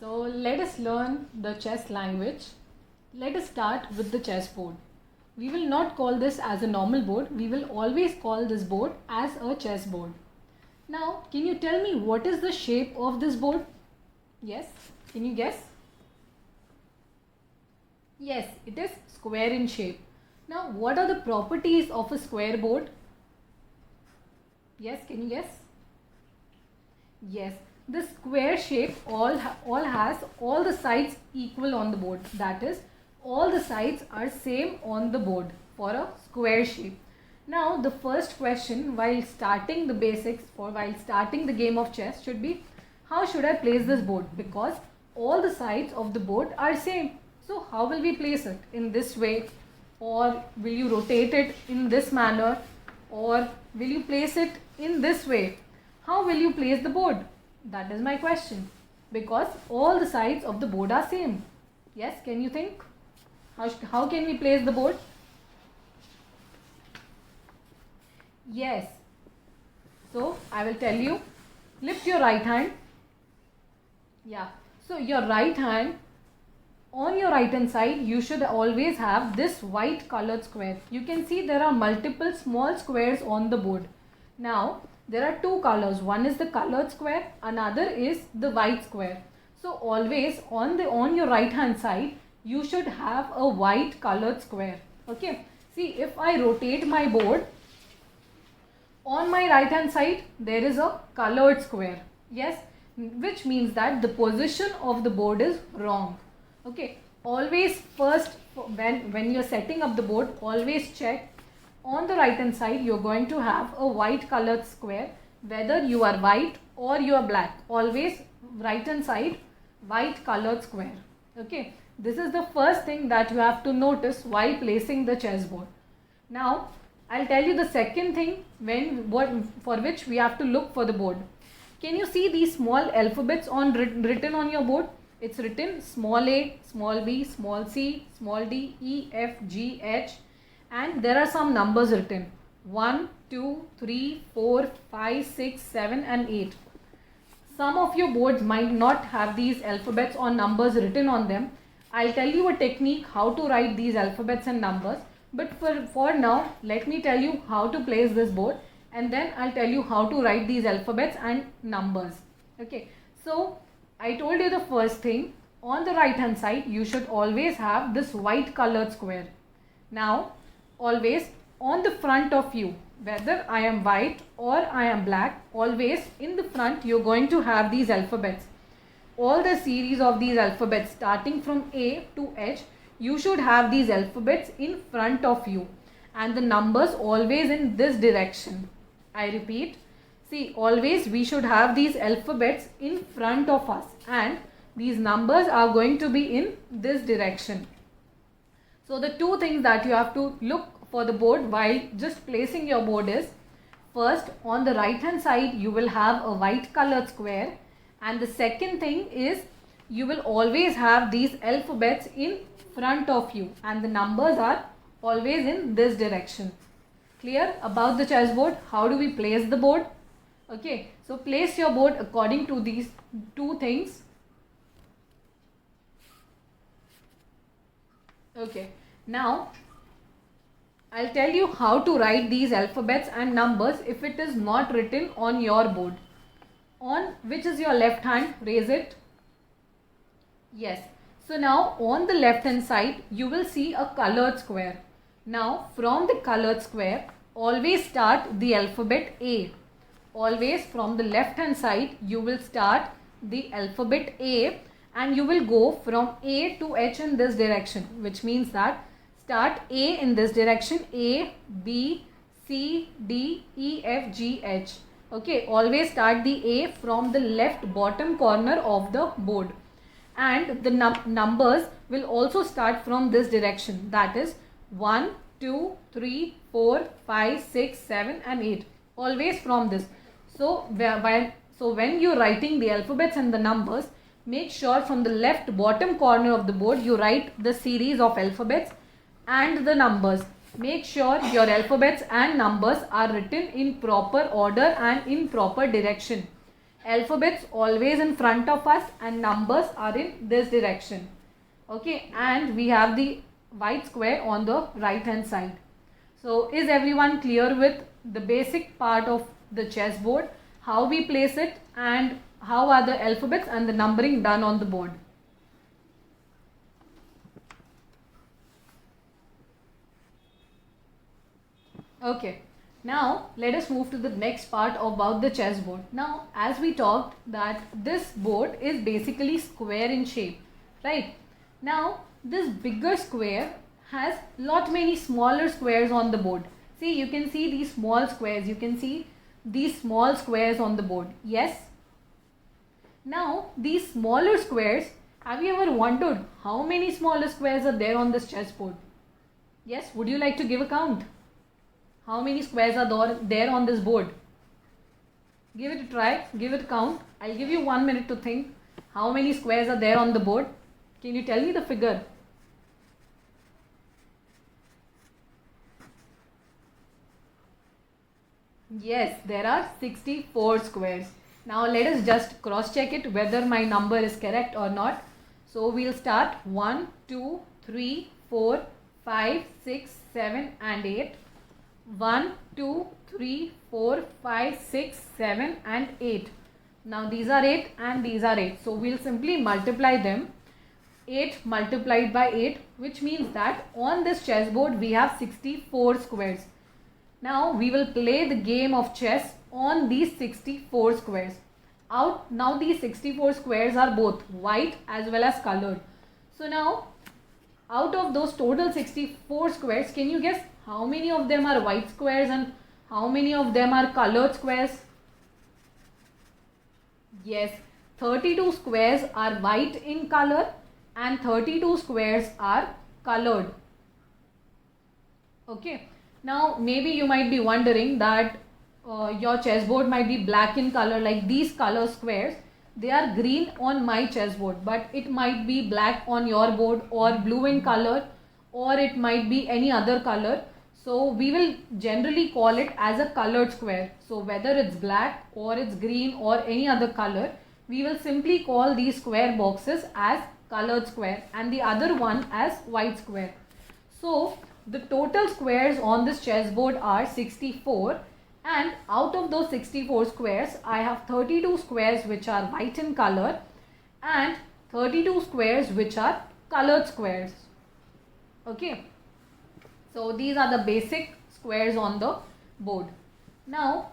So let us learn the chess language. Let us start with the chessboard. We will not call this as a normal board. We will always call this board as a chessboard. Now, can you tell me what is the shape of this board? Yes, can you guess? Yes, it is square in shape. Now, what are the properties of a square board? Yes, can you guess? Yes, the square shape all has all the sides equal on the board. That is, all the sides are same on the board for a square shape. Now, the first question while starting the basics or while starting the game of chess should be, how should I place this board? Because all the sides of the board are same. So, how will we place it? In this way, or will you rotate it in this manner, or will you place it in this way? How will you place the board? That is my question. Because all the sides of the board are same. Yes, can you think? How can we place the board? Yes. So, I will tell you. Lift your right hand. Yeah. So, your right hand, on your right hand side, you should always have this white colored square. You can see there are multiple small squares on the board. Now, there are two colors. One is the colored square, another is the white square. So, always on your right hand side, you should have a white colored square. Okay. See, if I rotate my board, on my right hand side, there is a colored square. Yes, which means that the position of the board is wrong. Okay, always first when you're setting up the board, always check on the right hand side you're going to have a white colored square, whether you are white or you are black. Always right hand side white colored square. Okay, this is the first thing that you have to notice while placing the chessboard. Now I'll tell you the second thing for which we have to look for the board. Can you see these small alphabets written on your board? It's written small a, small b, small c, small d, e, f, g, h, and there are some numbers written 1, 2, 3, 4, 5, 6, 7 and 8. Some of your boards might not have these alphabets or numbers written on them. I'll tell you a technique how to write these alphabets and numbers. But for now, let me tell you how to place this board, and then I'll tell you how to write these alphabets and numbers. Okay, so I told you the first thing, on the right hand side you should always have this white colored square. Now always on the front of you, whether I am white or I am black, always in the front you're going to have these alphabets. All the series of these alphabets starting from A to H, you should have these alphabets in front of you, and the numbers always in this direction. I repeat, see, always we should have these alphabets in front of us, and these numbers are going to be in this direction. So the two things that you have to look for the board while just placing your board is, first, on the right hand side you will have a white colored square, and the second thing is you will always have these alphabets in front of you, and the numbers are always in this direction. Clear about the chessboard? How do we place the board? Okay, so place your board according to these two things. Okay, now I'll tell you how to write these alphabets and numbers if it is not written on your board. On which is your left hand? Raise it. Yes. So now on the left hand side you will see a colored square. Now from the colored square, always start the alphabet A. Always from the left hand side you will start the alphabet A, and you will go from A to H in this direction, which means that start A in this direction, A, B, C, D, E, F, G, H. Okay, always start the A from the left bottom corner of the board. And the numbers will also start from this direction, that is 1, 2, 3, 4, 5, 6, 7 and 8, always from this. So when you are writing the alphabets and the numbers, make sure from the left bottom corner of the board you write the series of alphabets and the numbers. Make sure your alphabets and numbers are written in proper order and in proper direction. alphabets always in front of us and numbers are in this direction. Okay, and we have the white square on the right hand side. So is everyone clear with the basic part of the chessboard, how we place it and how are the alphabets and the numbering done on the board? Okay, now let us move to the next part about the chessboard. Now as we talked that this board is basically square in shape, right? Now this bigger square has lot many smaller squares on the board. See, you can see these small squares, you can see these small squares on the board. Yes? Now these smaller squares, have you ever wondered how many smaller squares are there on this chessboard? Yes, would you like to give a count? How many squares are there on this board? Give it a try, give it a count. I'll give you 1 minute to think how many squares are there on the board. Can you tell me the figure? Yes, there are 64 squares. Now let us just cross check it whether my number is correct or not. So we'll start 1, 2, 3, 4, 5, 6, 7 and 8. 1, 2, 3, 4, 5, 6, 7 and 8. Now these are 8 and these are 8. So we'll simply multiply them. 8 multiplied by 8, which means that on this chessboard we have 64 squares. Now we will play the game of chess on these 64 squares. Now these 64 squares are both white as well as colored. So now out of those total 64 squares, can you guess how many of them are white squares and how many of them are colored squares? Yes, 32 squares are white in color and 32 squares are colored. Okay, now maybe you might be wondering that your chessboard might be black in color, like these color squares. They are green on my chessboard, but it might be black on your board or blue in color, or it might be any other color. So we will generally call it as a colored square. So whether it's black or it's green or any other color, we will simply call these square boxes as colored square and the other one as white square. So the total squares on this chessboard are 64, and out of those 64 squares I have 32 squares which are white in color and 32 squares which are colored squares. Okay, so these are the basic squares on the board. Now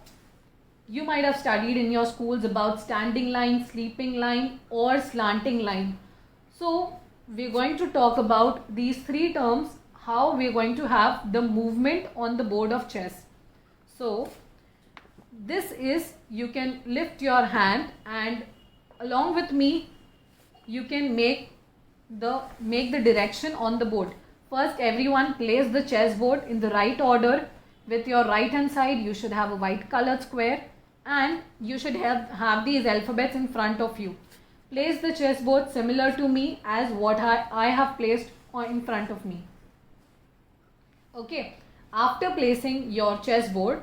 you might have studied in your schools about standing line, sleeping line or slanting line. So we're going to talk about these three terms, how we're going to have the movement on the board of chess. So this is, you can lift your hand and along with me you can make the direction on the board. First, everyone place the chessboard in the right order. With your right hand side you should have a white colored square and you should have these alphabets in front of you. Place the chessboard similar to me as what I have placed in front of me. Okay, after placing your chessboard,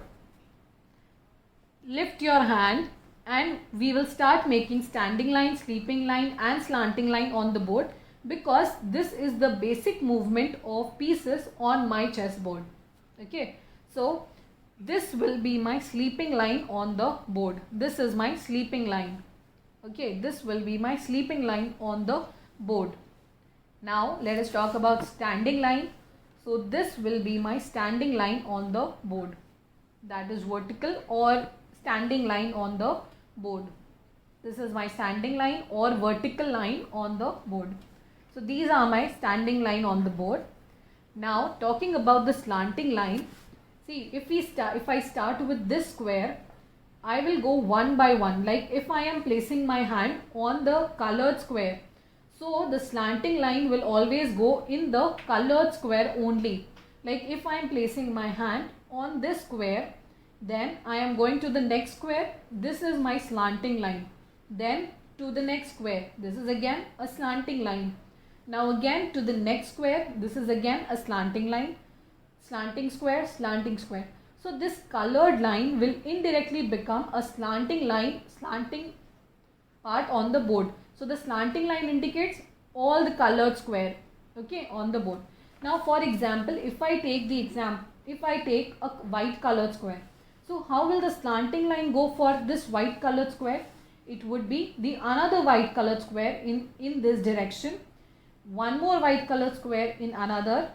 lift your hand and we will start making standing line, sleeping line and slanting line on the board, because this is the basic movement of pieces on my chessboard. Okay, so this will be my sleeping line on the board. This is my sleeping line. Okay, this will be my sleeping line on the board. Now let us talk about standing line. So this will be my standing line on the board, that is vertical or standing line on the board. This is my standing line or vertical line on the board. So these are my standing line on the board. Now talking about the slanting line, see, if I start with this square, I will go one by one. Like if I am placing my hand on the colored square, so the slanting line will always go in the colored square only. Like if I am placing my hand on this square, then I am going to the next square. This is my slanting line. Then to the next square, this is again a slanting line. Now again to the next square, this is again a slanting line. Slanting square, slanting square. So this colored line will indirectly become a slanting line, slanting part on the board. So the slanting line indicates all the colored square, okay, on the board. Now for example, if I take a white colored square, so how will the slanting line go for this white colored square? It would be the another white colored square in this direction, one more white colored square in another,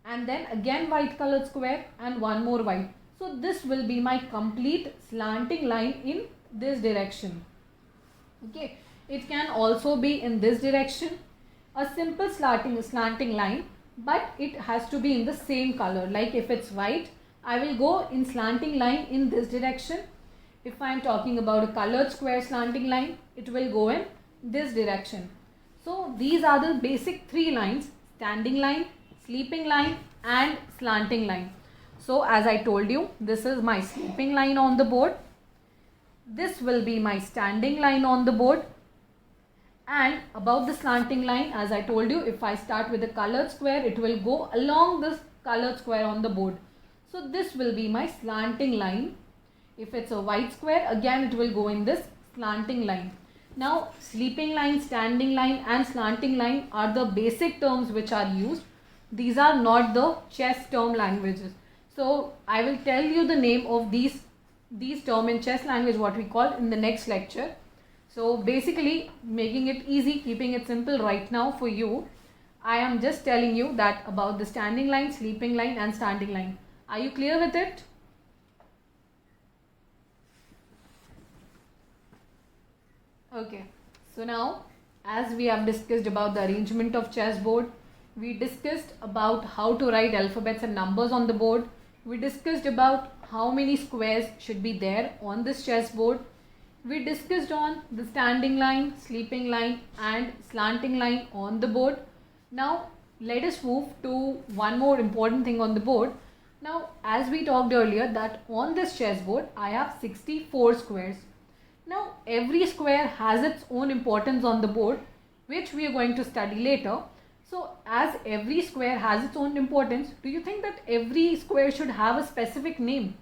and then again white colored square and one more white. So this will be my complete slanting line in this direction. Okay, it can also be in this direction, a simple slanting line, but it has to be in the same color. Like if it's white, I will go in slanting line in this direction. If I am talking about a colored square slanting line, it will go in this direction. So these are the basic three lines: standing line, sleeping line and slanting line. So as I told you, this is my sleeping line on the board. This will be my standing line on the board. And above the slanting line, as I told you, if I start with a colored square, it will go along this colored square on the board. So this will be my slanting line. If it's a white square, again it will go in this slanting line. Now sleeping line, standing line and slanting line are the basic terms which are used. These are not the chess term languages. So I will tell you the name of these terms in chess language, what we call, in the next lecture. So basically, making it easy, keeping it simple right now for you, I am just telling you that about the standing line, sleeping line and standing line. Are you clear with it? Okay, so now as we have discussed about the arrangement of chessboard, we discussed about how to write alphabets and numbers on the board. We discussed about how many squares should be there on this chessboard. We discussed on the standing line, sleeping line and slanting line on the board. Now let us move to one more important thing on the board. Now as we talked earlier that on this chessboard I have 64 squares. Now every square has its own importance on the board, which we are going to study later. So as every square has its own importance, do you think that every square should have a specific name?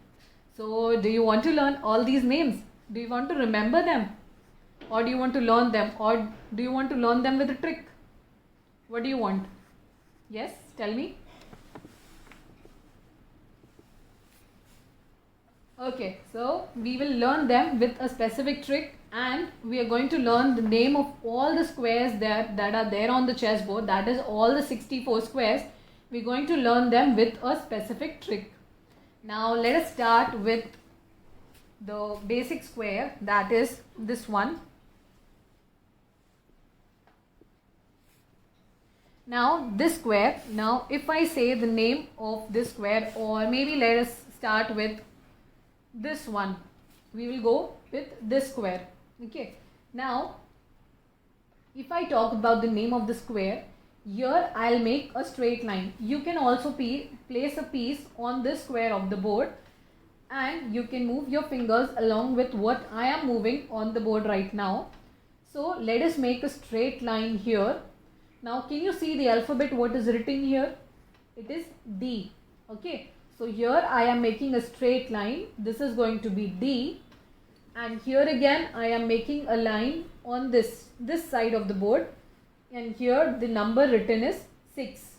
So do you want to learn all these names? Do you want to remember them? Or do you want to learn them? Or do you want to learn them with a trick? What do you want? Yes, tell me. Okay, so we will learn them with a specific trick, and we are going to learn the name of all the squares that are there on the chessboard. That is all the 64 squares. We are going to learn them with a specific trick. Now let us start with the basic square, that is this one. Now this square, now if I say the name of this square, or maybe let us start with this one, we will go with this square. Okay, now if I talk about the name of the square, here I'll make a straight line. You can also place a piece on this square of the board, and you can move your fingers along with what I am moving on the board right now. So let us make a straight line here. Now can you see the alphabet, what is written here? It is D. Okay, so here I am making a straight line. This is going to be D, and here again I am making a line on this side of the board, and here the number written is 6,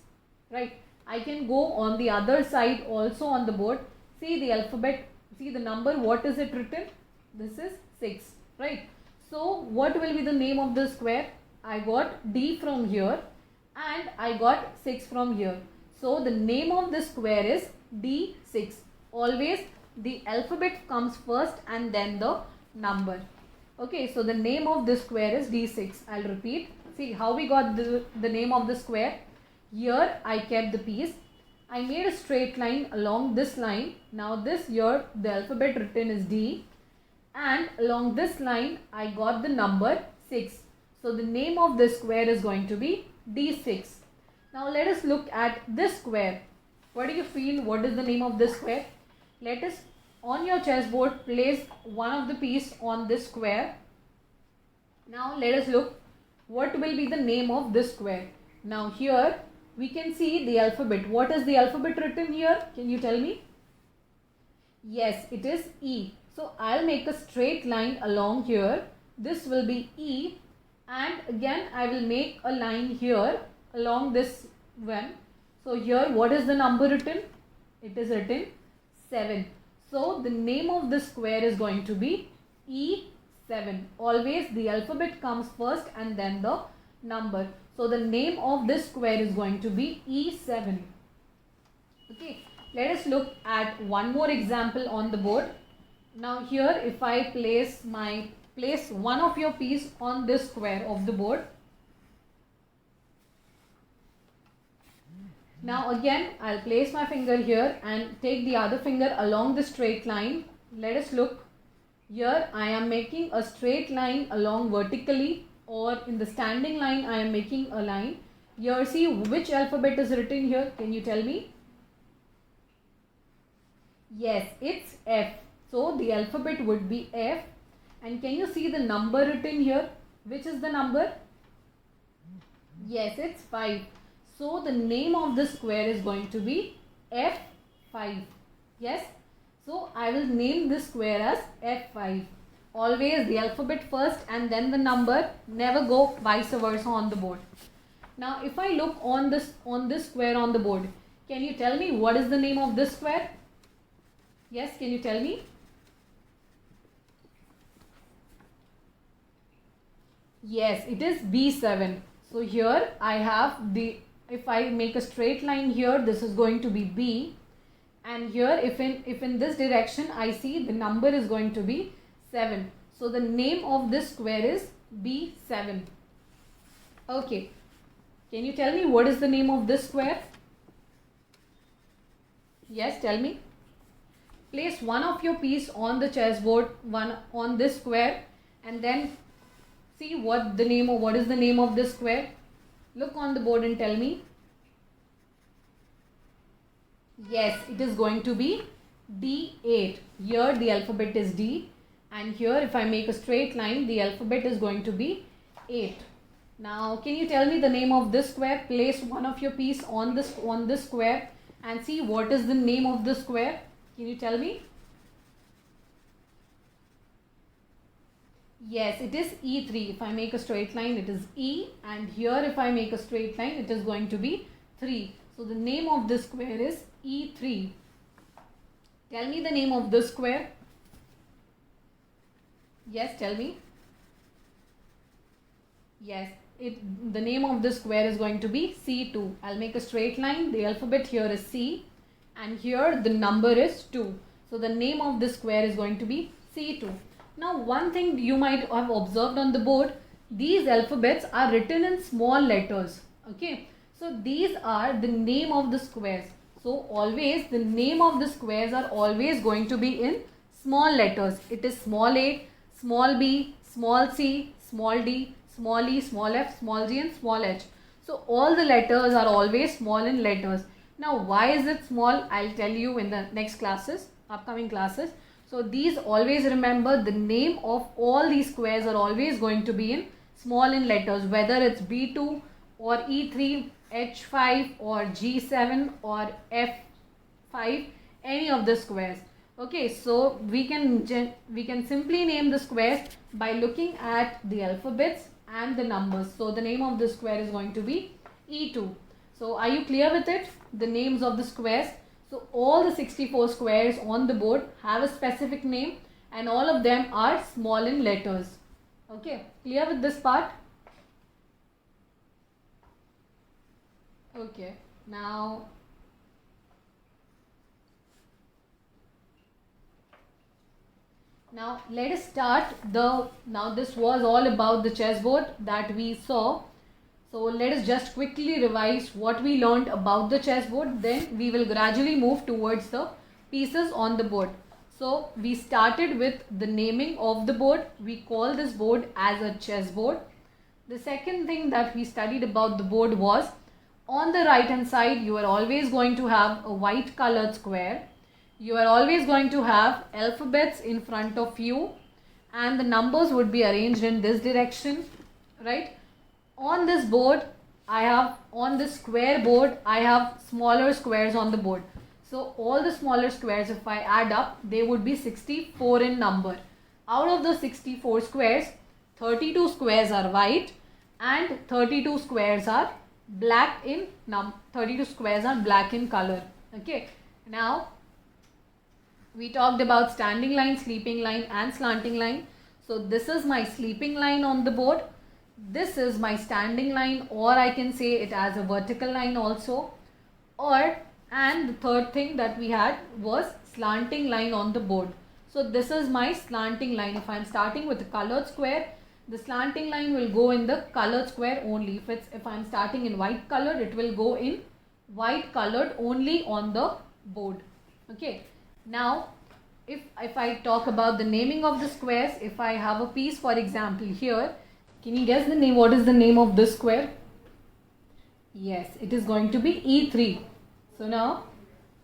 right? I can go on the other side also on the board. See the alphabet, see the number, what is it written? This is 6, right? So what will be the name of the square? I got D from here and I got 6 from here. So the name of this square is D6. Always the alphabet comes first and then the number. Okay, so the name of this square is D6. I'll repeat. See how we got the name of the square. Here I kept the piece. I made a straight line along this line. Now this here the alphabet written is D, and along this line I got the number 6. So the name of this square is going to be D6. Now let us look at this square. What do you feel? What is the name of this square? Let us, on your chessboard, place one of the piece on this square. Now let us look what will be the name of this square. Now here we can see the alphabet. What is the alphabet written here? Can you tell me? Yes, it is E. So I'll make a straight line along here. this will be E, and again I will make a line here along this one. So here what is the number written? It is written 7. So the name of this square is going to be E7. Always the alphabet comes first and then the number. So the name of this square is going to be E7. Okay, let us look at one more example on the board. Now here if I place one of your piece on this square of the board. Now again I'll place my finger here and take the other finger along the straight line. Let us look. Here I am making a straight line along vertically, or in the standing line I am making a line. Here see which alphabet is written here. Can you tell me? Yes, it's F. So the alphabet would be F. And can you see the number written here? Which is the number? Yes, it's 5. So the name of the square is going to be F5. Yes. So I will name this square as F5. Always the alphabet first and then the number. Never go vice versa on the board. Now if I look on this square on the board, can you tell me what is the name of this square? Yes, can you tell me? Yes, it is B7. So here I have if I make a straight line here, this is going to be B, and here if in this direction I see the number is going to be 7. So the name of this square is B7. Okay, can you tell me what is the name of this square? Yes, tell me. Place one of your piece on the chessboard, one on this square, and then see what is the name of this square. Look on the board and tell me. Yes, it is going to be D8. Here the alphabet is D, and here if I make a straight line, the alphabet is going to be 8. Now can you tell me the name of this square? Place one of your piece on this square and see what is the name of the square. Can you tell me? Yes, it is E3. If I make a straight line, it is E, and here if I make a straight line, it is going to be 3. So the name of this square is E3. Tell me the name of this square. Yes, tell me. Yes, the name of this square is going to be C2. I'll make a straight line. The alphabet here is C, and here the number is 2. So the name of this square is going to be C2. Now one thing you might have observed on the board, these alphabets are written in small letters. Okay, so these are the name of the squares. So always the name of the squares are always going to be in small letters. It is small a, small b, small c, small d, small e, small f, small g and small h. So all the letters are always small in letters. Now why is it small? I'll tell you in the next classes, upcoming classes. So these always remember, the name of all these squares are always going to be in small in letters, whether it's B2 or E3, H5 or G7 or F5, any of the squares. Okay, so we can simply name the squares by looking at the alphabets and the numbers. So the name of the square is going to be E2. So are you clear with it? The names of the squares. So all the 64 squares on the board have a specific name and all of them are small in letters. Okay, clear with this part? Okay, now let us start now this was all about the chessboard that we saw. So let us just quickly revise what we learned about the chessboard, then we will gradually move towards the pieces on the board. So we started with the naming of the board. We call this board as a chessboard. The second thing that we studied about the board was, on the right hand side you are always going to have a white colored square. You are always going to have alphabets in front of you and the numbers would be arranged in this direction, right? On this board, on this square board, I have smaller squares on the board. So all the smaller squares, if I add up, they would be 64 in number. Out of the 64 squares, 32 squares are white and 32 squares are black in 32 squares are black in color. Okay, now we talked about standing line, sleeping line and slanting line. So this is my sleeping line on the board. This is my standing line, or I can say it as a vertical line also. And the third thing that we had was slanting line on the board. So this is my slanting line. If I am starting with a colored square, the slanting line will go in the colored square only. If I am starting in white colored, it will go in white colored only on the board. Okay. Now, if I talk about the naming of the squares, if I have a piece, for example, here, can you guess the name? What is the name of this square? Yes, it is going to be E3. So now,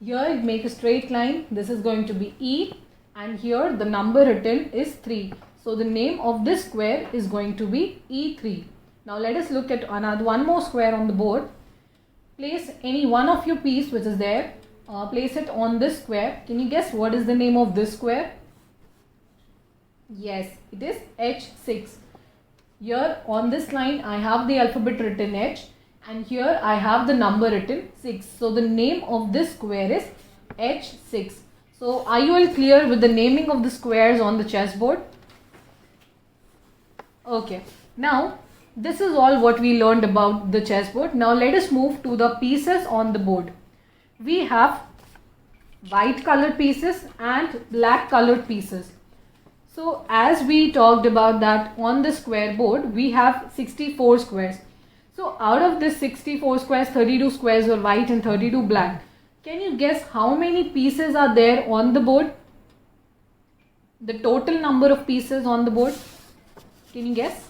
here make a straight line. This is going to be E, and here the number written is 3. So the name of this square is going to be E3. Now let us look at one more square on the board. Place any one of your piece which is there. Place it on this square. Can you guess what is the name of this square? Yes, it is H6. Here on this line I have the alphabet written H, and here I have the number written 6. So the name of this square is H6. So are you all clear with the naming of the squares on the chessboard? Okay. Now this is all what we learned about the chessboard. Now let us move to the pieces on the board. We have white colored pieces and black colored pieces. So as we talked about that on the square board, we have 64 squares. So out of this 64 squares, 32 squares were white and 32 black. Can you guess how many pieces are there on the board? The total number of pieces on the board. Can you guess?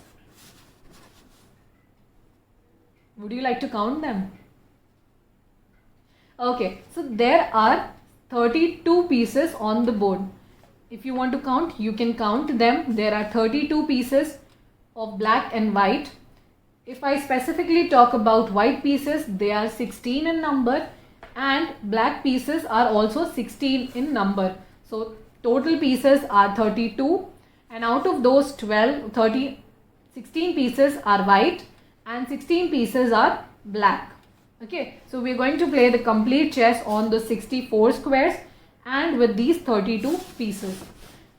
Would you like to count them? Okay, so there are 32 pieces on the board. If you want to count, you can count them. There are 32 pieces of black and white. If I specifically talk about white pieces, they are 16 in number, and black pieces are also 16 in number. So total pieces are 32, and out of those 16 pieces are white and 16 pieces are black. Okay, so we are going to play the complete chess on the 64 squares and with these 32 pieces.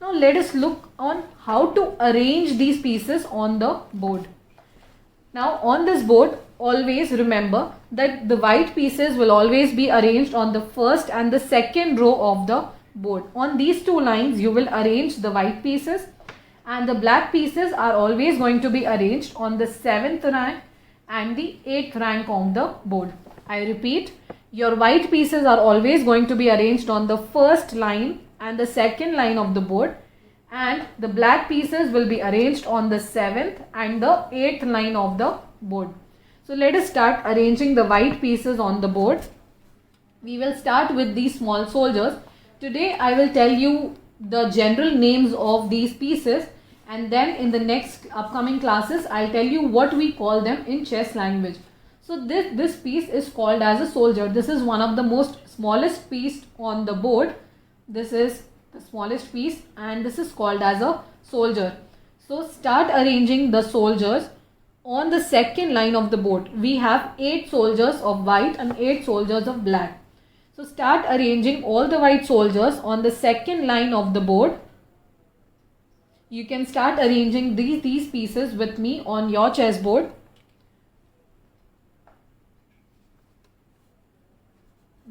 Now let us look on how to arrange these pieces on the board. Now on this board, always remember that the white pieces will always be arranged on the first and the second row of the board. On these two lines, you will arrange the white pieces, and the black pieces are always going to be arranged on the 7th rank and the 8th rank on the board. I repeat, your white pieces are always going to be arranged on the first line and the second line of the board, and the black pieces will be arranged on the 7th and the 8th line of the board. So let us start arranging the white pieces on the board. We will start with these small soldiers. Today I will tell you the general names of these pieces, and then in the next upcoming classes I'll tell you what we call them in chess language. So this piece is called as a soldier. This is one of the most smallest piece on the board. This is the smallest piece and this is called as a soldier. So start arranging the soldiers on the second line of the board. We have 8 soldiers of white and 8 soldiers of black. So start arranging all the white soldiers on the second line of the board. You can start arranging these pieces with me on your chessboard.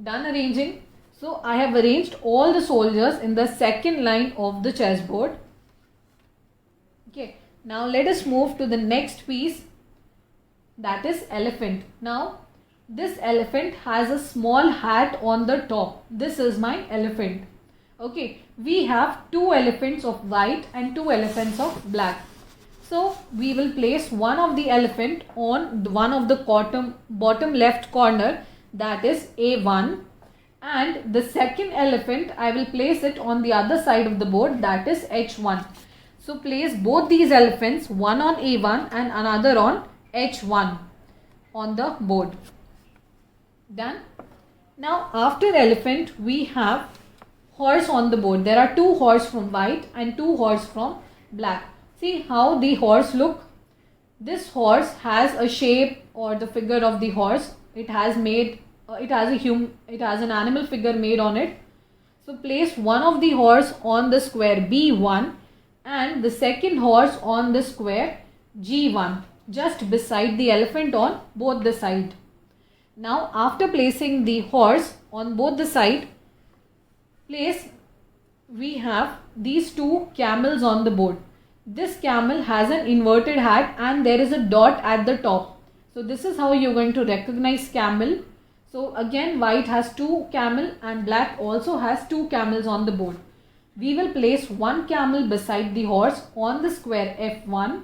Done arranging. So I have arranged all the soldiers in the second line of the chessboard. Okay. Now let us move to the next piece, that is elephant. Now this elephant has a small hat on the top. This is my elephant. Okay, we have 2 elephants of white and 2 elephants of black. So we will place one of the elephant on one of the bottom left corner, that is A1, and the second elephant I will place it on the other side of the board, that is H1. So place both these elephants, one on A1 and another on H1 on the board. Done. Now after elephant we have horse on the board. There are 2 horse from white and 2 horse from black. See how the horse look. This horse has a shape or the figure of the horse. It has an animal figure made on it. So place one of the horse on the square B1 and the second horse on the square G1, just beside the elephant on both the side. Now after placing the horse on both the side, we have these two camels on the board. This camel has an inverted hat and there is a dot at the top. So this is how you're going to recognize camel. So again, white has two camel and black also has two camels on the board. We will place one camel beside the horse on the square F1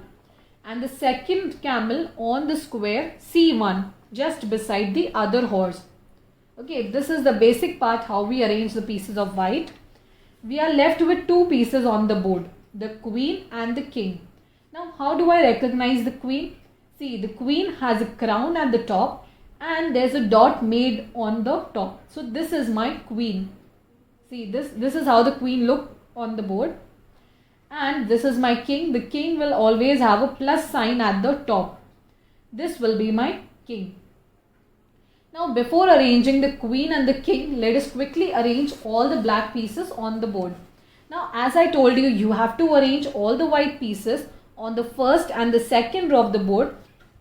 and the second camel on the square C1, just beside the other horse. Okay, this is the basic part how we arrange the pieces of white. We are left with two pieces on the board, the queen and the king. Now how do I recognize the queen? See, the queen has a crown at the top and there's a dot made on the top. So this is my queen. See, this is how the queen look on the board. And this is my king. The king will always have a plus sign at the top. This will be my king. Now before arranging the queen and the king, let us quickly arrange all the black pieces on the board. Now as I told you, you have to arrange all the white pieces on the first and the second row of the board,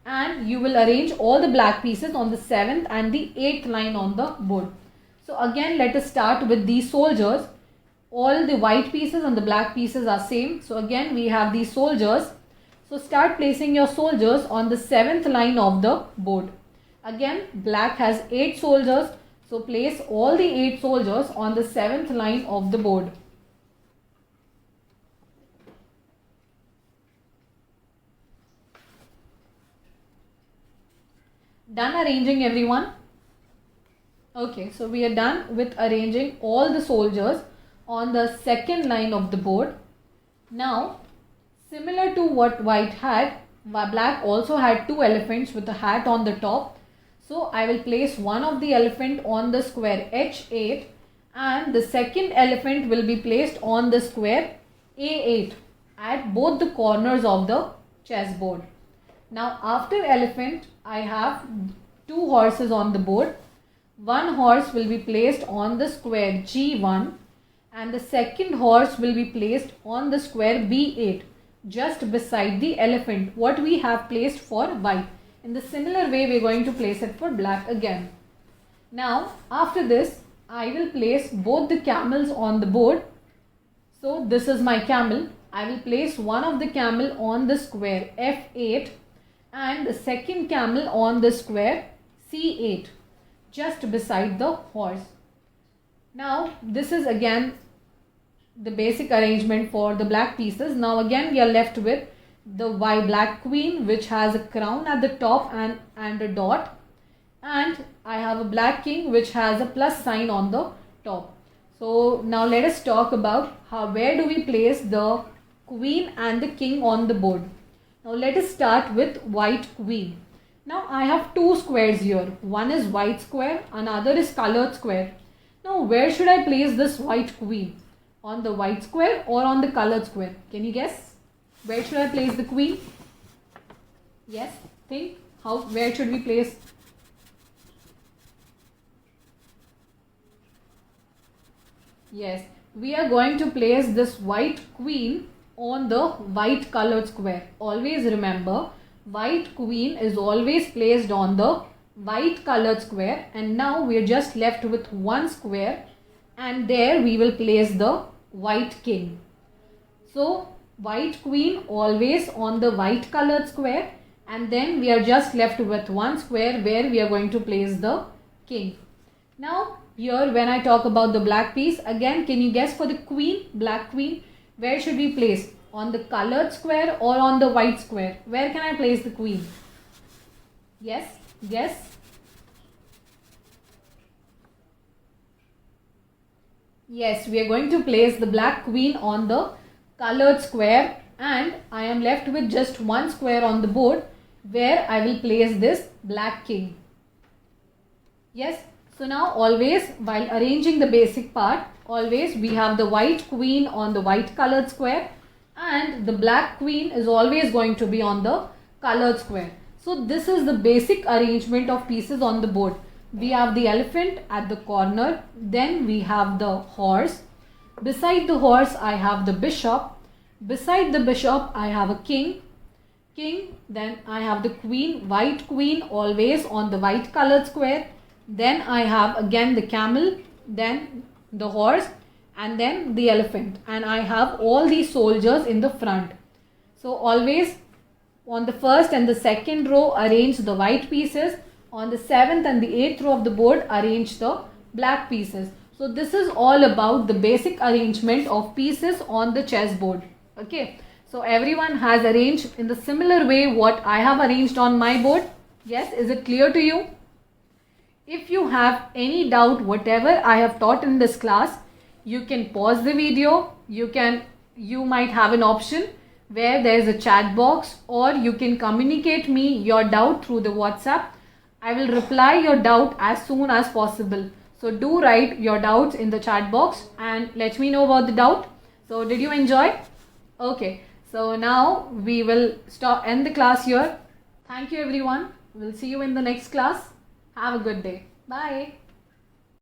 and you will arrange all the black pieces on the 7th and the 8th line on the board. So again, let us start with these soldiers. All the white pieces and the black pieces are same. So again, we have these soldiers. So start placing your soldiers on the 7th line of the board. Again, black has 8 soldiers. So place all the 8 soldiers on the 7th line of the board. Done arranging, everyone? Okay, so we are done with arranging all the soldiers on the second line of the board. Now, similar to what white had, black also had two elephants with a hat on the top. So I will place one of the elephant on the square H8 and the second elephant will be placed on the square A8 at both the corners of the chessboard. Now after elephant, I have two horses on the board. One horse will be placed on the square G1 and the second horse will be placed on the square B8, just beside the elephant, what we have placed for white. In the similar way, we are going to place it for black again. Now after this, I will place both the camels on the board. So this is my camel. I will place one of the camel on the square F8 and the second camel on the square C8, just beside the horse. Now this is again the basic arrangement for the black pieces. Now again we are left with the white black queen, which has a crown at the top and a dot, and I have a black king which has a plus sign on the top. So now let us talk about where do we place the queen and the king on the board. Now let us start with white queen. Now I have two squares here. One is white square, another is colored square. Now where should I place this white queen? On the white square or on the colored square? Can you guess? Where should I place the queen? Yes, think. Where should we place? Yes, we are going to place this white queen on the white colored square. Always remember, white queen is always placed on the white colored square, and now we are just left with one square, and there we will place the white king. So white queen always on the white colored square, and then we are just left with one square where we are going to place the king. Now here when I talk about the black piece, again can you guess for the queen, black queen, where should we place? On the colored square or on the white square? Where can I place the queen? Yes, guess. Yes, we are going to place the black queen on the colored square, and I am left with just one square on the board where I will place this black king. Yes, so now always while arranging the basic part, always we have the white queen on the white colored square. and the black queen is always going to be on the colored square. So this is the basic arrangement of pieces on the board. We have the elephant at the corner, then we have the horse. Beside the horse I have the bishop. Beside the bishop I have a king. Then I have the queen, white queen always on the white colored square. Then I have again the camel, then the horse, and then the elephant, and I have all these soldiers in the front. So always on the first and the second row arrange the white pieces, on the 7th and the 8th row of the board arrange the black pieces. So this is all about the basic arrangement of pieces on the chessboard. Okay, so everyone has arranged in the similar way what I have arranged on my board. Yes, is it clear to you? If you have any doubt whatever I have taught in this class, you can pause the video. You might have an option where there is a chat box, or you can communicate me your doubt through the WhatsApp. I will reply your doubt as soon as possible. So do write your doubts in the chat box and let me know about the doubt. So did you enjoy? Okay, so now we will end the class here. Thank you everyone. We'll see you in the next class. Have a good day. Bye.